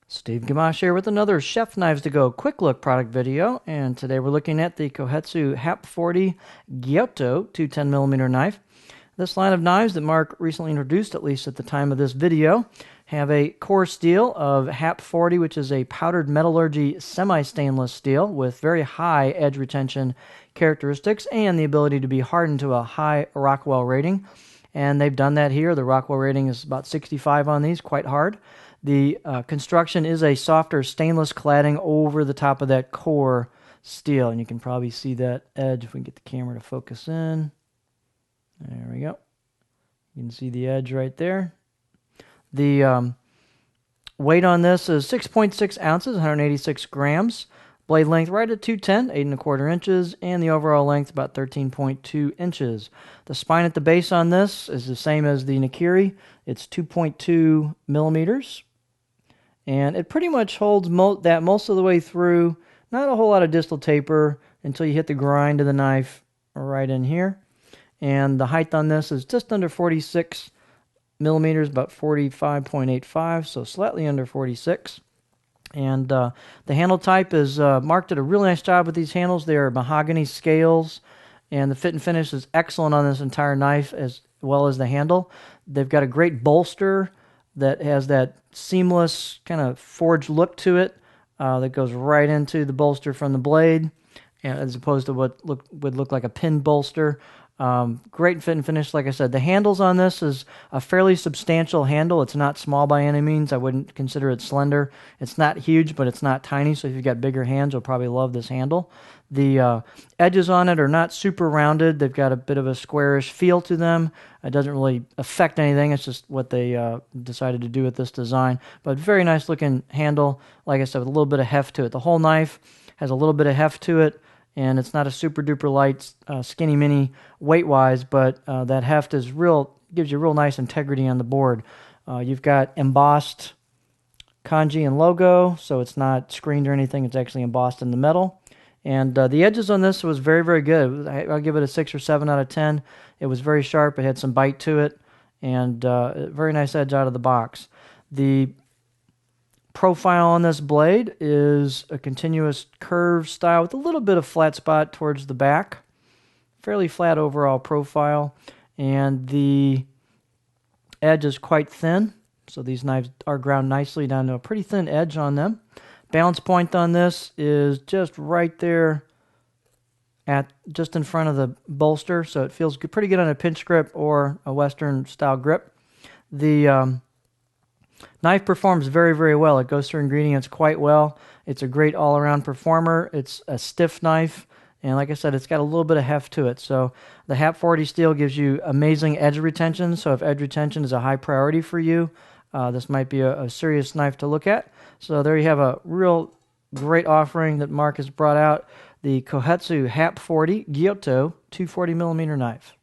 Steve Gamache here with another Chef Knives to Go quick look product video, and today we're looking at the Kohetsu HAP40 Gyuto 210mm knife. This line of knives that Mark recently introduced, at least at the time of this video, have a core steel of HAP40, which is a powdered metallurgy semi-stainless steel with very high edge retention characteristics and the ability to be hardened to a high Rockwell rating. And they've done that here. The Rockwell rating is about 65 on these, quite hard. The construction is a softer stainless cladding over the top of that core steel. And you can probably see that edge if we can get the camera to focus in. There we go. You can see the edge right there. The weight on this is 6.6 ounces, 186 grams. Blade length right at 210, 8¼ inches, and the overall length about 13.2 inches. The spine at the base on this is the same as the Nakiri. It's 2.2 millimeters. And it pretty much holds that most of the way through. Not a whole lot of distal taper until you hit the grind of the knife right in here. And the height on this is just under 46 millimeters, about 45.85, so slightly under 46. And the handle type is Mark did a really nice job with these handles. They are mahogany scales, and the fit and finish is excellent on this entire knife as well as the handle. They've got a great bolster that has that seamless kind of forged look to it that goes right into the bolster from the blade, as opposed to what would look like a pin bolster. Great fit and finish. Like I said, the handles on this is a fairly substantial handle. It's not small by any means. I wouldn't consider it slender. It's not huge, but it's not tiny. So if you've got bigger hands, you'll probably love this handle. The edges on it are not super rounded. They've got a bit of a squarish feel to them. It doesn't really affect anything. It's just what they decided to do with this design. But very nice looking handle. Like I said, with a little bit of heft to it. The whole knife has a little bit of heft to it. And it's not a super duper light, skinny mini weight-wise, but that heft is gives you real nice integrity on the board. You've got embossed kanji and logo, so it's not screened or anything. It's actually embossed in the metal. And the edges on this was very, very good. I'll give it a 6 or 7 out of 10. It was very sharp. It had some bite to it, and very nice edge out of the box. The profile on this blade is a continuous curve style with a little bit of flat spot towards the back. Fairly flat overall profile. And the edge is quite thin. So these knives are ground nicely down to a pretty thin edge on them. Balance point on this is just right there just in front of the bolster. So it feels pretty good on a pinch grip or a Western style grip. The knife performs very, very well. It goes through ingredients quite well. It's a great all-around performer. It's a stiff knife, and like I said, it's got a little bit of heft to it. So the HAP40 steel gives you amazing edge retention. So if edge retention is a high priority for you, this might be a serious knife to look at. So there you have a real great offering that Mark has brought out, the Kohetsu HAP40 Gyuto 240mm knife.